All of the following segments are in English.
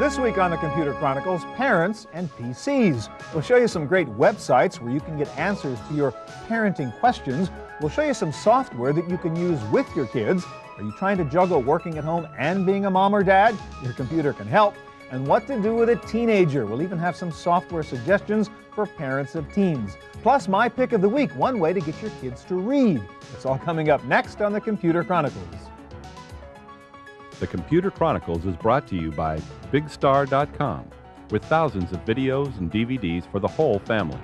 This week on the Computer Chronicles, parents and PCs. We'll show you some great websites where you can get answers to your parenting questions. We'll show you some software that you can use with your kids. Are you trying to juggle working at home and being a mom or dad? Your computer can help. And what to do with a teenager. We'll even have some software suggestions for parents of teens. Plus, my pick of the week, one way to get your kids to read. It's all coming up next on the Computer Chronicles. The Computer Chronicles is brought to you by BigStar.com, with thousands of videos and DVDs for the whole family.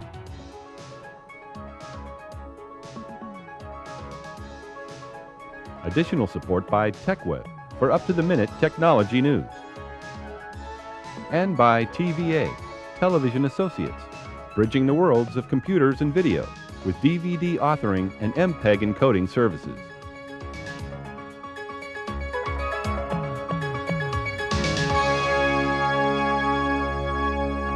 Additional support by TechWeb for up-to-the-minute technology news. And by TVA, Television Associates, bridging the worlds of computers and video with DVD authoring and MPEG encoding services.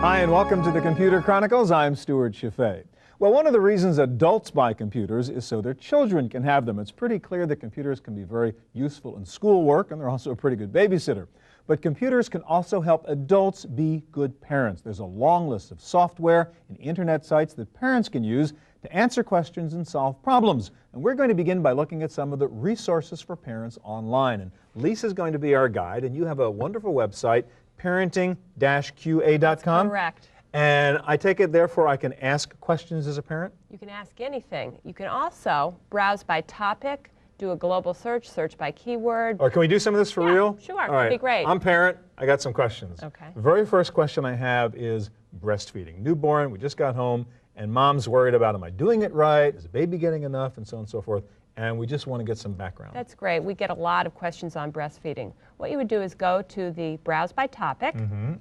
Hi, and welcome to the Computer Chronicles. I'm Stewart Cheifet. Well, one of the reasons adults buy computers is so their children can have them. It's pretty clear that computers can be very useful in schoolwork, and they're also a pretty good babysitter. But computers can also help adults be good parents. There's a long list of software and internet sites that parents can use to answer questions and solve problems. And we're going to begin by looking at some of the resources for parents online. And Lisa's going to be our guide, and you have a wonderful website, parenting-qa.com. That's correct. And I take it, therefore, I can ask questions as a parent? You can ask anything. You can also browse by topic, do a global search, search by keyword. Or can we do some of this for real? Sure, All right. that'd be great. I'm parent. I got some questions. Okay. The very first question I have is breastfeeding. Newborn, we just got home, and mom's worried about, am I doing it right? Is the baby getting enough? And so on and so forth. And we just want to get some background. That's great. We get a lot of questions on breastfeeding. What you would do is go to the browse by topic, And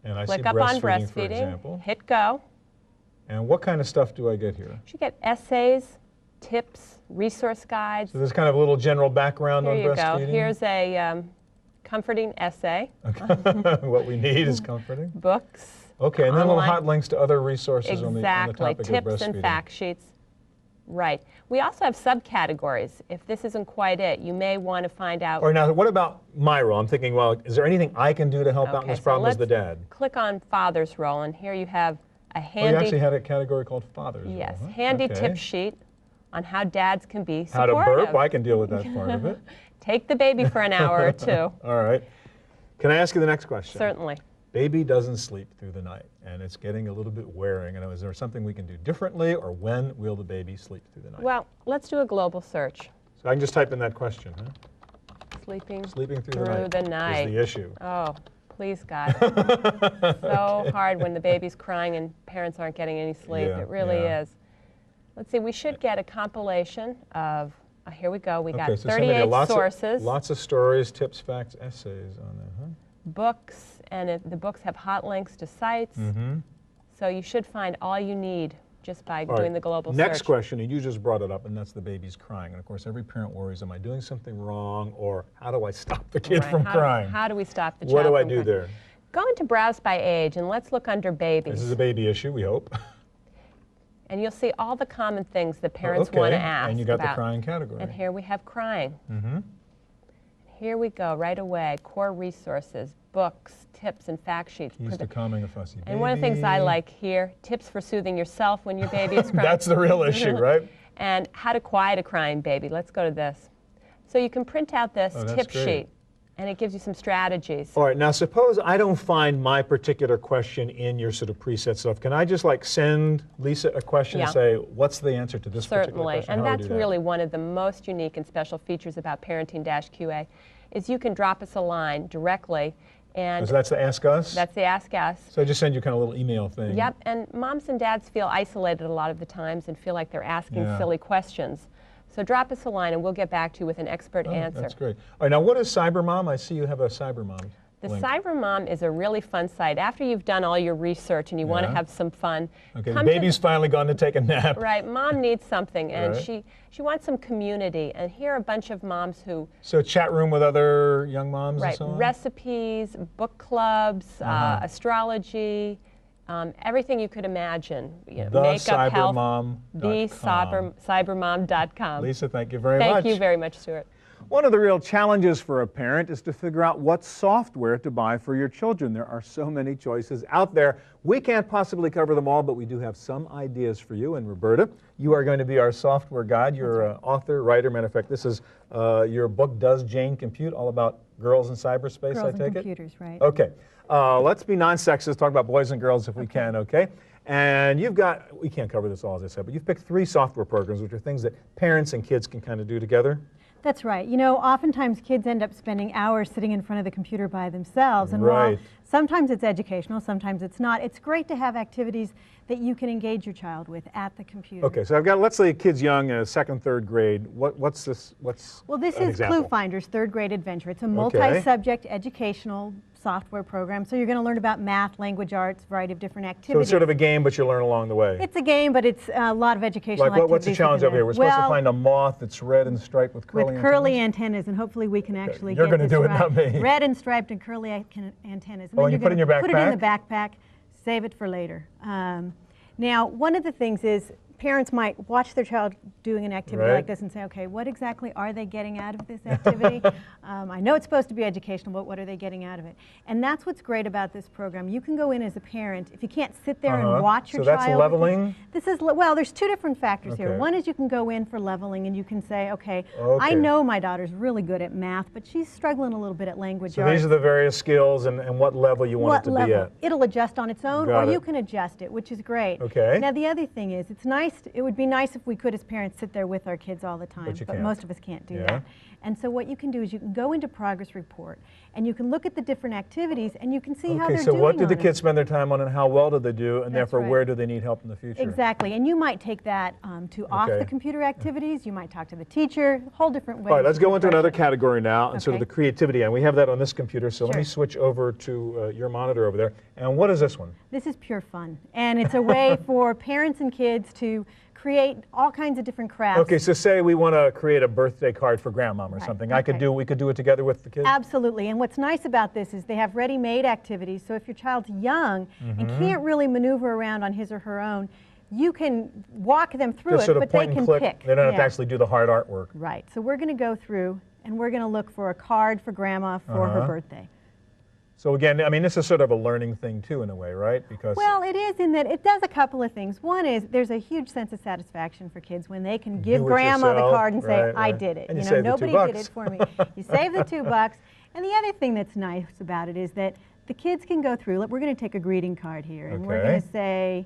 I click see up on for breastfeeding, example. hit go. And what kind of stuff do I get here? You should get essays, tips, resource guides. So there's kind of a little general background on Here you breastfeeding. go. Here's a comforting essay. Okay. What we need is comforting. Books. Okay, and then little online. hot links to other resources on the topic of breastfeeding. Tips and fact sheets. Right. We also have subcategories. If this isn't quite it, you may want to find out. Or now, what about my role? I'm thinking, well, is there anything I can do to help out in this problem as the dad? Click on Father's Role, and here you have a handy. Oh, you actually had a category called Father's Role. Yes, Huh? handy Okay. tip sheet on how dads can be How supportive. to burp? I can deal with that part of it. Take the baby for an hour or two. All right. Can I ask you the next question? Certainly. Baby doesn't sleep through the night, and it's getting a little bit wearing. And is there something we can do differently, or when will the baby sleep through the night? Well, let's do a global search. So I can just type in that question, huh? Sleeping through the night is the issue. Oh, please, God. So hard when the baby's crying and parents aren't getting any sleep. Yeah, It really yeah. is. Let's see, we should get a compilation of, here we go, we got Okay, so somebody 38 got sources. Lots of stories, tips, facts, essays on there, huh? Books, and the books have hot links to sites. So you should find all you need just by All doing right, the global Next search. question, and you just brought it up, and that's the baby's crying. And of course, every parent worries, am I doing something wrong, or how do I stop the kid Right, from crying? How do we stop the child What do I from do crying? there? Go into Browse by Age, and let's look under Babies. This is a baby issue, we hope. And you'll see all the common things that parents want to ask and you got about. the crying category. And here we have crying. Here we go, right away. Core resources, books, tips, and fact sheets. Keys to calming a fussy baby. And one of the things I like here, tips for soothing yourself when your baby is crying. That's the real issue, right? And how to quiet a crying baby. Let's go to this. So you can print out this tip sheet, and it gives you some strategies. All right, now suppose I don't find my particular question in your sort of preset stuff. Can I just like send Lisa a question and say, what's the answer to this particular question? Certainly, and How do we that's do that? really one of the most unique and special features about Parenting-QA, is you can drop us a line directly. And so that's the Ask Us? That's the Ask Us. So I just send you kind of a little email thing. Yep, and moms and dads feel isolated a lot of the times and feel like they're asking silly questions. So drop us a line and we'll get back to you with an expert answer. That's great. All right, now what is CyberMom? I see you have a CyberMom The link. CyberMom is a really fun site. After you've done all your research and you want to have some fun. Okay, the baby's finally gone to take a nap. Right, mom needs something, and Right. she wants some community. And here are a bunch of moms who... So a chat room with other young moms and so on? Recipes, book clubs, astrology, everything you could imagine. You know, makeup, health, TheCyberMom.com. TheCyberMom.com. Lisa, thank you very much. Thank you very much, Stuart. One of the real challenges for a parent is to figure out what software to buy for your children. There are so many choices out there. We can't possibly cover them all, but we do have some ideas for you. And Roberta, you are going to be our software guide. You're an author, writer. Matter of fact, this is your book, Does Jane Compute? All about girls in cyberspace, I take it? Girls and computers, right. Okay. Let's be non-sexist, talk about boys and girls if we can, okay? And you've got, we can't cover this all, as I said, but you've picked 3 software programs, which are things that parents and kids can kind of do together. That's right. You know, oftentimes kids end up spending hours sitting in front of the computer by themselves. And while sometimes it's educational, sometimes it's not, it's great to have activities that you can engage your child with at the computer. Okay, so I've got, let's say, kids young, 2nd, 3rd grade. What's this? Well, this is example? Clue Finder's 3rd grade adventure. It's a multi-subject educational software program. So you're going to learn about math, language arts, a variety of different activities. So it's sort of a game, but you learn along the way. It's a game, but it's a lot of educational activities. Like, what's the challenge over here? We're supposed to find a moth that's red and striped with curly antennas, and hopefully we can actually You're get going to do it, not me. Red and striped and curly antennas. And you put it in your backpack? Put it in the backpack, save it for later. Now, one of the things is parents might watch their child doing an activity like this and say, okay, what exactly are they getting out of this activity? I know it's supposed to be educational, but what are they getting out of it? And that's what's great about this program. You can go in as a parent, if you can't sit there and watch your child. So that's leveling? This is, well, there's 2 different factors here. One is you can go in for leveling and you can say, okay, I know my daughter's really good at math, but she's struggling a little bit at language arts. So these are the various skills and what level you want it to be at. It'll adjust on its own, or you can adjust it, which is great. Okay. Now the other thing is, it's nice, it would be nice if we could as parents sit there with our kids all the time, but most of us can't do that. And so what you can do is you can go into Progress Report and you can look at the different activities and you can see how they're doing. Okay, so what did the kids spend their time on and how well did they do, and therefore where do they need help in the future? Exactly, and you might take that to off the computer activities, you might talk to the teacher, a whole different way. All right, let's go into another category now, and sort of the creativity, and we have that on this computer, so let me switch over to your monitor over there. And what is this one? This is pure fun, and it's a way for parents and kids to create all kinds of different crafts. Okay, so say we want to create a birthday card for grandmom or something. We could do it together with the kids? Absolutely, and what's nice about this is they have ready-made activities, so if your child's young and can't really maneuver around on his or her own, you can walk them through it, but they can pick. They don't have to actually do the hard artwork. Right, so we're going to go through and we're going to look for a card for grandma for her birthday. So again, I mean, this is sort of a learning thing too, in a way, right? Because well, it is in that it does a couple of things. One is there's a huge sense of satisfaction for kids when they can give grandma the card and say, I did it. And you know, nobody did it for me. You save the $2. And the other thing that's nice about it is that the kids can go through, we're going to take a greeting card here, and we're going to say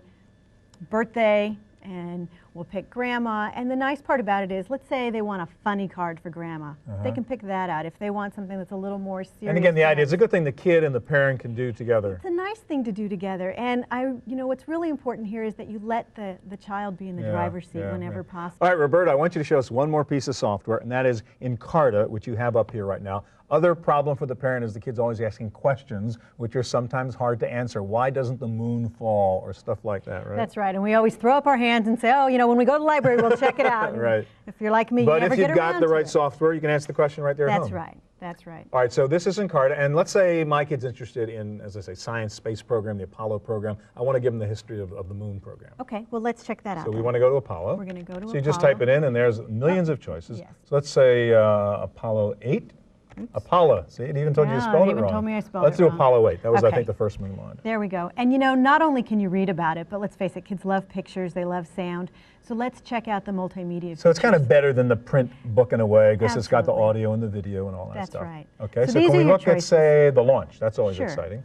birthday, and we'll pick grandma. And the nice part about it is, let's say they want a funny card for grandma. They can pick that out. If they want something that's a little more serious. And again, the idea is a good thing the kid and the parent can do together. It's a nice thing to do together. And you know, what's really important here is that you let the child be in the driver's seat whenever possible. All right, Roberta, I want you to show us one more piece of software, and that is Encarta, which you have up here right now. Other problem for the parent is the kid's always asking questions, which are sometimes hard to answer. Why doesn't the moon fall, or stuff like that, right? That's right, and we always throw up our hands and say, oh, you know, when we go to the library, we'll check it out. Right. If you're like me, but you never get around to it. if you've got the right software, you can answer the question right there at home. That's right. That's right. All right, so this is Encarta, and let's say my kid's interested in, as I say, science space program, the Apollo program. I want to give them the history of the moon program. Okay, well, let's check that out. So we want to go to Apollo. We're going to go to Apollo. So you just type it in, and there's millions of choices. Yes. So let's say Apollo 8. Oops. Apollo. See, it even told you spelled it wrong. It even told me I spelled it wrong. Let's do Apollo 8. That was, I think, the first moon landing. There we go. And you know, not only can you read about it, but let's face it, kids love pictures, they love sound. So let's check out the multimedia. So it's kind of better than the print book in a way, because it's got the audio and the video and all that stuff. That's right. Okay, so can we look at, say, the launch? That's always exciting.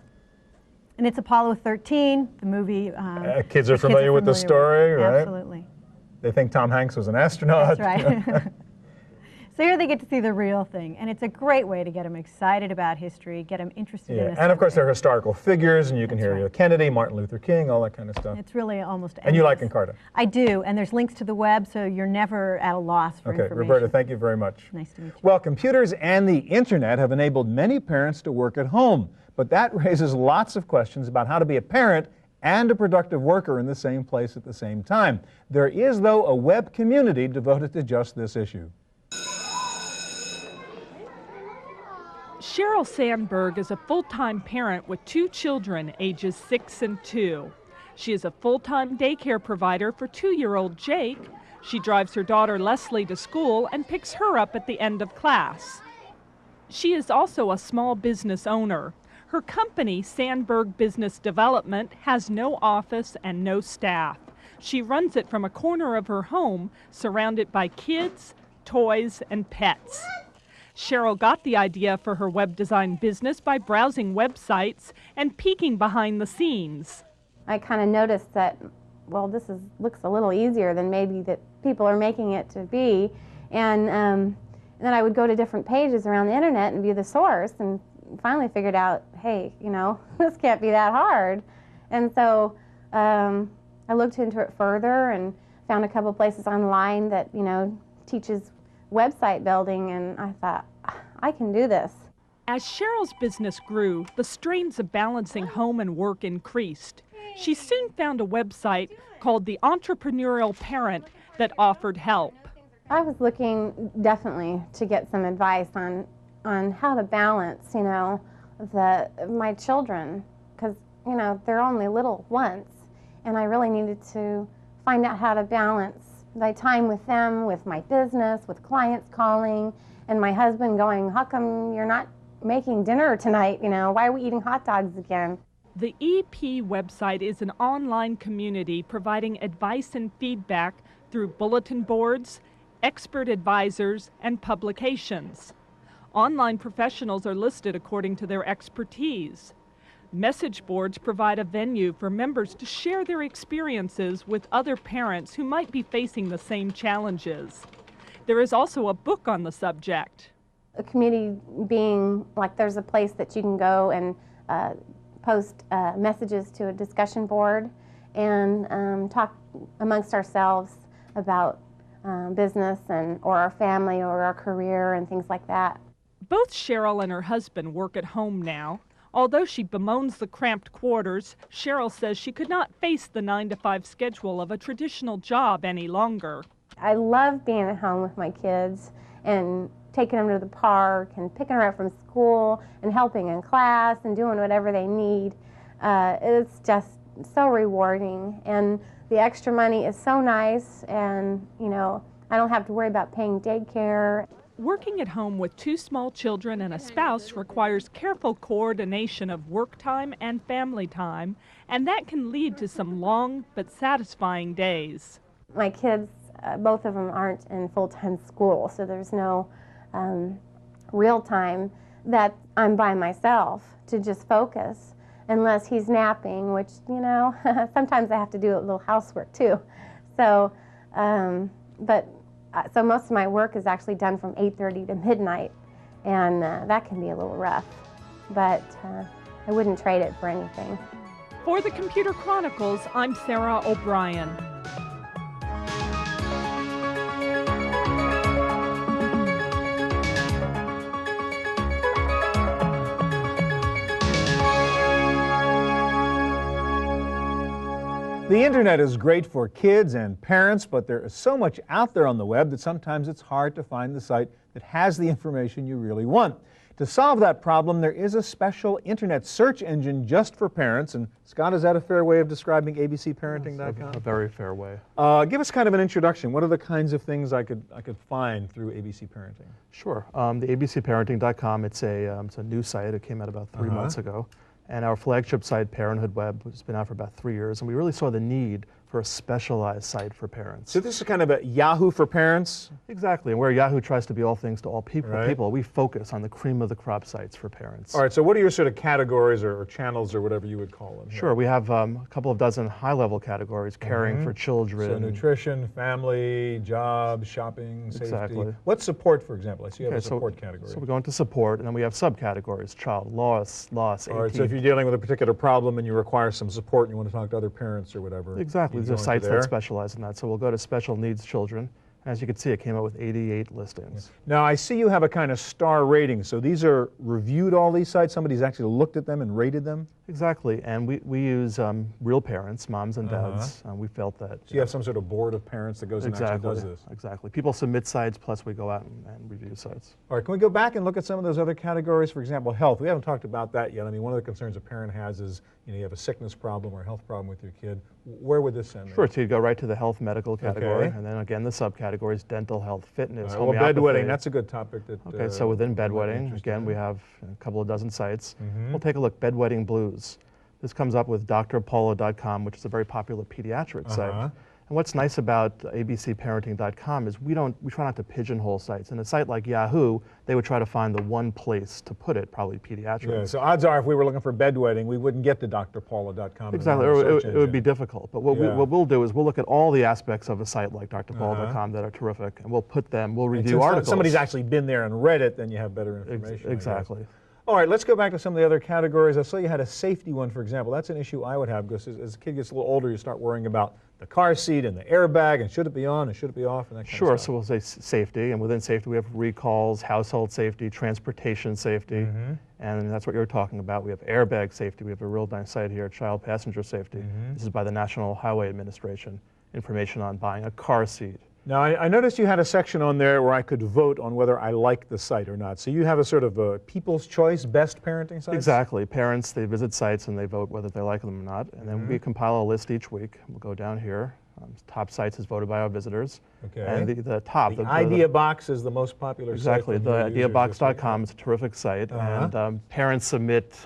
And it's Apollo 13, the movie. Kids are familiar with the story, right? Absolutely. They think Tom Hanks was an astronaut. That's right. So here they get to see the real thing, and it's a great way to get them excited about history, get them interested in the and of course there are historical figures, and you can hear Kennedy, Martin Luther King, all that kind of stuff. It's really almost endless. And you like Encarta? I do, and there's links to the web, so you're never at a loss for information. Roberta, thank you very much. Nice to meet you. Well, computers and the internet have enabled many parents to work at home, but that raises lots of questions about how to be a parent and a productive worker in the same place at the same time. There is, though, a web community devoted to just this issue. Cheryl Sandberg is a full-time parent with 2 children, ages 6 and 2. She is a full-time daycare provider for 2-year-old Jake, She drives her daughter Leslie to school and picks her up at the end of class. She is also a small business owner. Her company, Sandberg Business Development, has no office and no staff. She runs it from a corner of her home, surrounded by kids, toys, and pets. Cheryl got the idea for her web design business by browsing websites and peeking behind the scenes. I kind of noticed that, well, looks a little easier than maybe that people are making it to be. And then I would go to different pages around the internet and view the source, and finally figured out, hey, you know, this can't be that hard. And so I looked into it further and found a couple places online that, you know, teaches website building, and I thought, I can do this. As Cheryl's business grew, the strains of balancing home and work increased. She soon found a website called The Entrepreneurial Parent that offered help. I was looking definitely to get some advice on how to balance, you know, my children, because, you know, they're only little once, and I really needed to find out how to balance my time with them, with my business, with clients calling, and my husband going, how come you're not making dinner tonight? You know, why are we eating hot dogs again? The EP website is an online community providing advice and feedback through bulletin boards, expert advisors, and publications. Online professionals are listed according to their expertise. Message boards provide a venue for members to share their experiences with other parents who might be facing the same challenges. There is also a book on the subject. A community being like there's a place that you can go and post messages to a discussion board and talk amongst ourselves about business or our family or our career and things like that. Both Cheryl and her husband work at home now. Although she bemoans the cramped quarters, Cheryl says she could not face the 9-to-5 schedule of a traditional job any longer. I love being at home with my kids and taking them to the park and picking them up from school and helping in class and doing whatever they need. It's just so rewarding, and the extra money is so nice, and, you know, I don't have to worry about paying daycare. Working at home with 2 small children and a spouse requires careful coordination of work time and family time, and that can lead to some long but satisfying days. My kids, both of them aren't in full-time school, so there's no real time that I'm by myself to just focus, unless he's napping, which, you know, sometimes I have to do a little housework too. So, so most of my work is actually done from 8:30 to midnight, and that can be a little rough, but I wouldn't trade it for anything. For the Computer Chronicles, I'm Sarah O'Brien. The internet is great for kids and parents, but there is so much out there on the web that sometimes it's hard to find the site that has the information you really want. To solve that problem, there is a special internet search engine just for parents. And Scott, is that a fair way of describing abcparenting.com? A very fair way. Give us kind of an introduction. What are the kinds of things I could find through ABC Parenting? Sure. The abcparenting.com, it's a new site. It came out about 3 months ago. And our flagship site, Parenthood Web, has been out for about 3 years, and we really saw the need for a specialized site for parents. So this is kind of a Yahoo for parents? Exactly, and where Yahoo tries to be all things to all people, Right. we focus on the cream of the crop sites for parents. All right, so what are your sort of categories or channels or whatever you would call them? Sure, we have a couple of dozen high-level categories, caring for children. So nutrition, family, jobs, shopping, safety. Exactly. What's support, for example? I see you have a Okay, support category. So we go into support, and then we have subcategories, child loss, All right, so if you're dealing with a particular problem and you require some support and you want to talk to other parents or whatever. Exactly, you there's go sites into there. that specialize in that. So we'll go to special needs children. As you can see, it came out with 88 listings. Now, I see you have a kind of star rating. So these are reviewed, all these sites? Somebody's actually looked at them and rated them? Exactly, and we use real parents, moms and dads. We felt that. So you have some sort of board of parents that goes and actually does this? Exactly. People submit sites, plus we go out and review sites. All right, can we go back and look at some of those other categories? For example, health. We haven't talked about that yet. I mean, one of the concerns a parent has is, you have a sickness problem or a health problem with your kid. Where would this end? Sure, so you go right to the health medical category, and then again the subcategories: dental, health, fitness, homeopathy. Well, bedwetting, that's a good topic. Okay, so within bedwetting, again, we have a couple of dozen sites. We'll take a look, bedwetting blues. This comes up with drpaula.com, which is a very popular pediatric site. And what's nice about abcparenting.com is we try not to pigeonhole sites. In a site like Yahoo, they would try to find the one place to put it, probably pediatrics. Yeah, so odds are if we were looking for bedwetting, we wouldn't get to drpaula.com. Exactly, it would be difficult. But what we'll do is we'll look at all the aspects of a site like drpaula.com that are terrific, and we'll review articles. If somebody's actually been there and read it, then you have better information. Exactly. All right, let's go back to some of the other categories. I saw you had a safety one, for example. That's an issue I would have because as a kid gets a little older, you start worrying about the car seat and the airbag and should it be on and should it be off and that kind of stuff. Sure, so we'll say safety, and within safety we have recalls, household safety, transportation safety, and that's what you're talking about. We have airbag safety. We have a real nice site here, child passenger safety. This is by the National Highway Administration, information on buying a car seat. Now, I noticed you had a section on there where I could vote on whether I like the site or not. So you have a sort of a people's choice, best parenting sites? Exactly. Parents, they visit sites and they vote whether they like them or not. And then we compile a list each week. We'll go down here. Top sites is voted by our visitors. Okay. And the top. The idea box is the most popular site. Exactly. The ideabox.com is a terrific site. And parents submit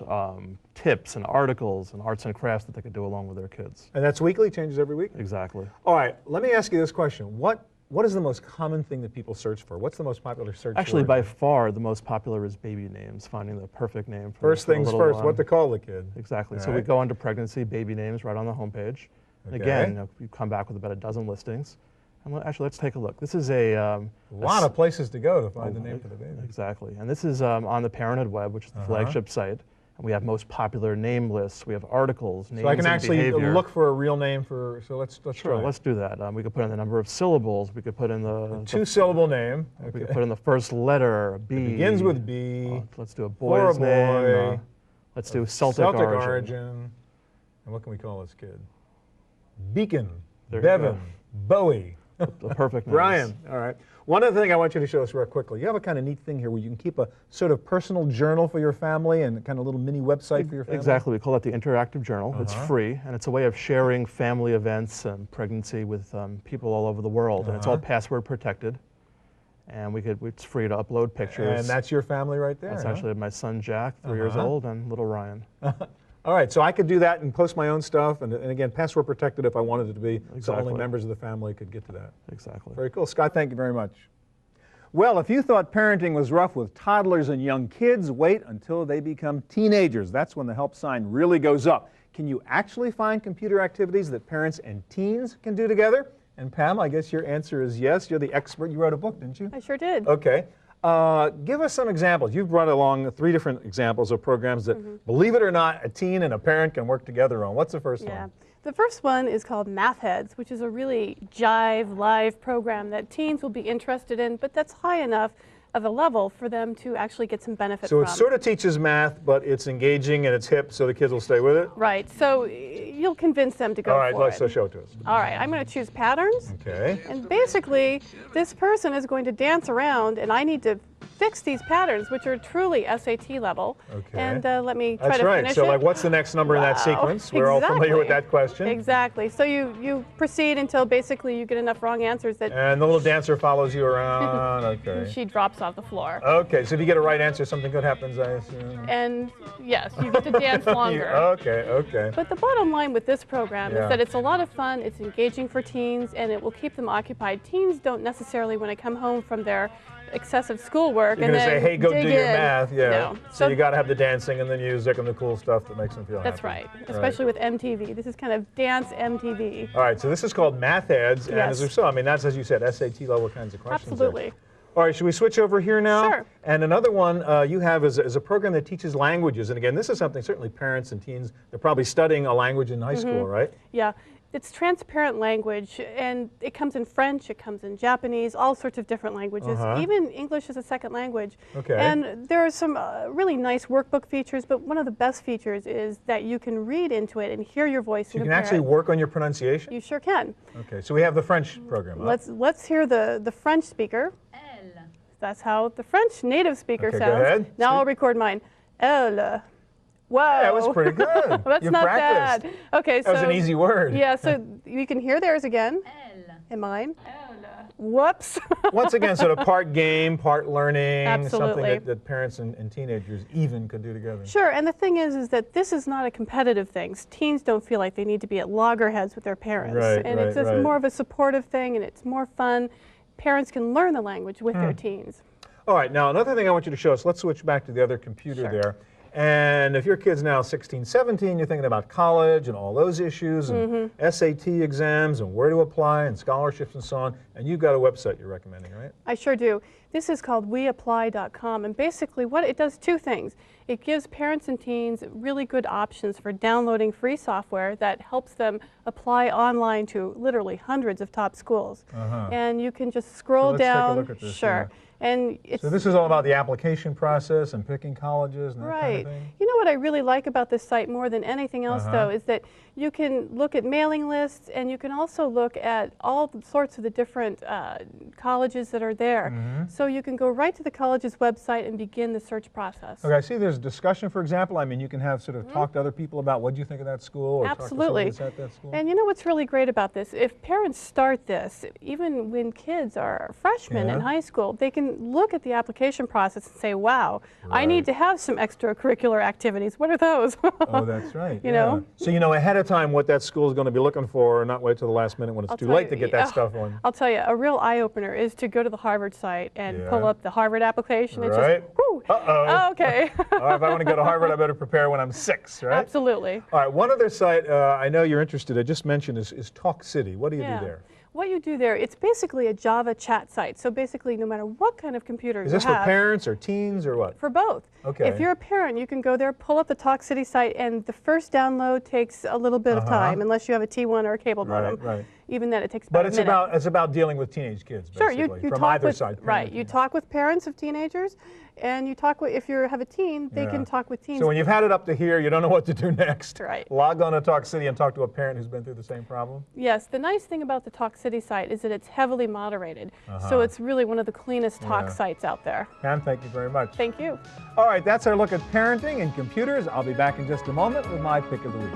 tips and articles and arts and crafts that they could do along with their kids. And that's weekly? Changes every week? Exactly. All right. Let me ask you this question. What is the most common thing that people search for? What's the most popular search Actually, word? by far, the most popular is baby names, finding the perfect name for First things first, what to call the kid. Exactly. So we go under pregnancy, baby names right on the homepage. And again, you come back with about a dozen listings. And actually, let's take a look. This is a lot of places to go to find the name for the baby. Exactly. And this is on the Parenthood Web, which is the flagship site. And we have most popular name lists. We have articles, names, so I can and actually behavior. Look for a real name for. So let's sure. Let's do that. We could put in the number of syllables. We could put in the two-syllable name. Okay. We could put in the first letter, B. It begins with B. Let's do a boy's name. Let's do Celtic origin. And what can we call this kid? Beacon, There Bevan, Bowie. The perfect names. Brian. All right. One other thing I want you to show us real quickly. You have a kind of neat thing here where you can keep a sort of personal journal for your family and kind of little mini website for your family. Exactly. We call that the Interactive Journal. It's free, and it's a way of sharing family events and pregnancy with people all over the world. And it's all password protected. And it's free to upload pictures. And that's your family right there. That's actually my son Jack, 3 years old, and little Ryan. All right, so I could do that and post my own stuff, and again, password protected if I wanted it to be, so only members of the family could get to that. Exactly. Very cool. Scott, thank you very much. Well, if you thought parenting was rough with toddlers and young kids, wait until they become teenagers. That's when the help sign really goes up. Can you actually find computer activities that parents and teens can do together? And Pam, I guess your answer is yes. You're the expert. You wrote a book, didn't you? I sure did. Okay. Give us some examples. You've brought along 3 different examples of programs that, believe it or not, a teen and a parent can work together on. What's the first one? The first one is called Math Heads, which is a really jive, live program that teens will be interested in, but that's high enough of a level for them to actually get some benefit from. So it sort of teaches math, but it's engaging and it's hip, so the kids will stay with it? Right. So you'll convince them to go for it. All right, so show it to us. All right, I'm going to choose patterns. Okay. And basically, this person is going to dance around, and I need to fix these patterns, which are truly SAT level. Okay. And let me try to finish it. That's right. So, like, what's the next number in that sequence? We're all familiar with that question. Exactly. So you proceed until basically you get enough wrong answers that. And the little dancer follows you around. Okay. She drops off the floor. Okay. So if you get a right answer, something good happens, I assume. And yes, you get to dance longer. Okay. But the bottom line with this program is that it's a lot of fun. It's engaging for teens, and it will keep them occupied. Teens don't necessarily, when they come home from their excessive schoolwork, You're going to say, hey, go do your math. Yeah. No. So you got to have the dancing and the music and the cool stuff that makes them feel happy. That's right. Especially with MTV. This is kind of dance MTV. All right. So this is called Math Heads. And as we saw, I mean, that's, as you said, SAT level kinds of questions. Absolutely. There. All right, should we switch over here now? Sure. And another one you have is a program that teaches languages. And again, this is something certainly parents and teens, they're probably studying a language in high school, right? Yeah. It's transparent language, and it comes in French, it comes in Japanese, all sorts of different languages, even English is a second language. Okay. And there are some really nice workbook features, but one of the best features is that you can read into it and hear your voice. So you can actually work on your pronunciation? You sure can. Okay, so we have the French program. Let's hear the French speaker. Elle. That's how the French native speaker sounds. Go ahead. Now I'll record mine. Elle. Wow. That was pretty good. That's not bad. Okay, so that was an easy word. Yeah, so you can hear theirs again. Elle. And mine. Elle. Whoops. Once again, sort of part game, part learning, Absolutely. something that parents and teenagers even could do together. Sure, and the thing is that this is not a competitive thing. Teens don't feel like they need to be at loggerheads with their parents. Right, and it's just more of a supportive thing, and it's more fun. Parents can learn the language with their teens. All right, now another thing I want you to show us, let's switch back to the other computer there. And if your kid's now 16, 17, you're thinking about college and all those issues and SAT exams and where to apply and scholarships and so on, and you've got a website you're recommending, right? I sure do. This is called weapply.com, and basically what it does, two things. It gives parents and teens really good options for downloading free software that helps them apply online to literally hundreds of top schools. And you can just scroll down. Take a look at this, sure. And it's, so this is all about the application process and picking colleges and that kind of thing? You know what I really like about this site more than anything else, though, is that you can look at mailing lists, and you can also look at all sorts of the different colleges that are there. So you can go right to the college's website and begin the search process. Okay, I see there's discussion, for example. I mean, you can have sort of talk to other people about what you think of that school, or Absolutely. talk to someone at that school. And you know what's really great about this? If parents start this, even when kids are freshmen in high school, they can look at the application process and say, wow, I need to have some extracurricular activities. What are those? Oh, that's right. You know? So you know ahead of time what that school is going to be looking for, and not wait till the last minute when it's too late to get that stuff on. I'll tell you, a real eye-opener is to go to the Harvard site and pull up the Harvard application. And just, whoo, Uh-oh. Okay. All right, if I want to go to Harvard, I better prepare when I'm 6, right? Absolutely. All right, one other site I know you're interested in, I just mentioned, is Talk City. What do you do there? What you do there, it's basically a Java chat site. So basically, no matter what kind of computer you have. Is this for parents or teens or what? For both. Okay. If you're a parent, you can go there, pull up the Talk City site, and the first download takes a little bit of time, unless you have a T1 or a cable modem. Right. Even then, it takes about a minute. But it's about dealing with teenage kids, basically, sure, you from talk either with, side. Right, you talk with parents of teenagers, and you talk with, if you have a teen, they can talk with teens. So when you've had it up to here, you don't know what to do next. Right. Log on to Talk City and talk to a parent who's been through the same problem. Yes, the nice thing about the Talk City site is that it's heavily moderated. So it's really one of the cleanest talk sites out there. Pam, thank you very much. Thank you. All right, that's our look at parenting and computers. I'll be back in just a moment with my pick of the week.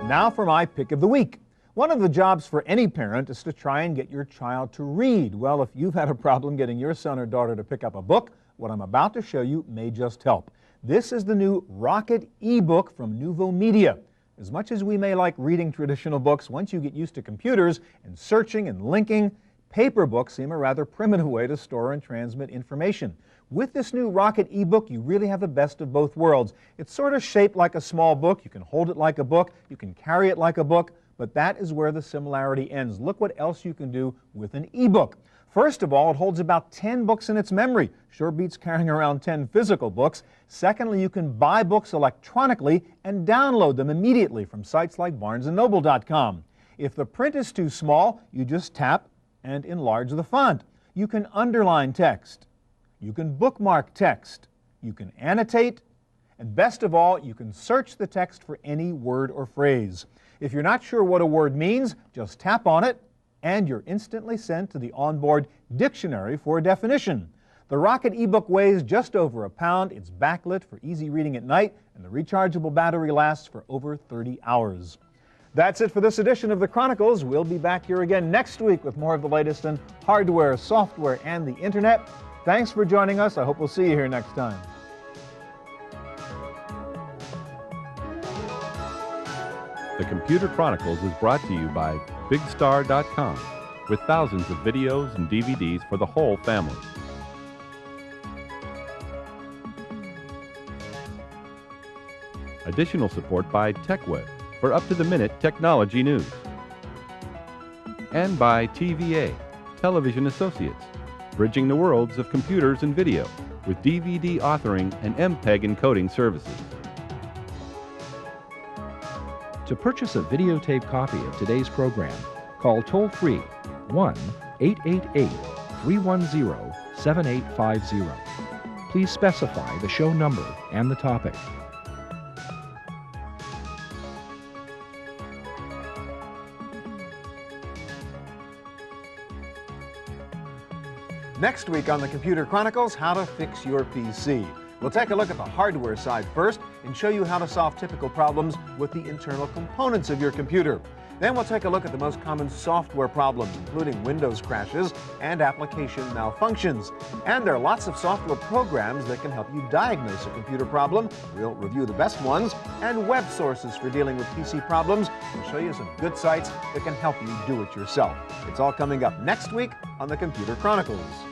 Now for my pick of the week. One of the jobs for any parent is to try and get your child to read. Well, if you've had a problem getting your son or daughter to pick up a book, what I'm about to show you may just help. This is the new Rocket ebook from Nouveau Media. As much as we may like reading traditional books, once you get used to computers and searching and linking, paper books seem a rather primitive way to store and transmit information. With this new Rocket ebook, you really have the best of both worlds. It's sort of shaped like a small book. You can hold it like a book. You can carry it like a book. But that is where the similarity ends. Look what else you can do with an ebook. First of all, it holds about 10 books in its memory. Sure beats carrying around 10 physical books. Secondly, you can buy books electronically and download them immediately from sites like barnesandnoble.com. If the print is too small, you just tap and enlarge the font. You can underline text. You can bookmark text. You can annotate. And best of all, you can search the text for any word or phrase. If you're not sure what a word means, just tap on it, and you're instantly sent to the onboard dictionary for a definition. The Rocket ebook weighs just over a pound, it's backlit for easy reading at night, and the rechargeable battery lasts for over 30 hours. That's it for this edition of the Chronicles. We'll be back here again next week with more of the latest in hardware, software, and the internet. Thanks for joining us. I hope we'll see you here next time. The Computer Chronicles is brought to you by BigStar.com, with thousands of videos and DVDs for the whole family. Additional support by TechWeb for up-to-the-minute technology news. And by TVA, Television Associates, bridging the worlds of computers and video with DVD authoring and MPEG encoding services. To purchase a videotape copy of today's program, call toll-free 1-888-310-7850. Please specify the show number and the topic. Next week on the Computer Chronicles, how to fix your PC. We'll take a look at the hardware side first and show you how to solve typical problems with the internal components of your computer. Then we'll take a look at the most common software problems, including Windows crashes and application malfunctions. And there are lots of software programs that can help you diagnose a computer problem. We'll review the best ones and web sources for dealing with PC problems. We'll show you some good sites that can help you do it yourself. It's all coming up next week on the Computer Chronicles.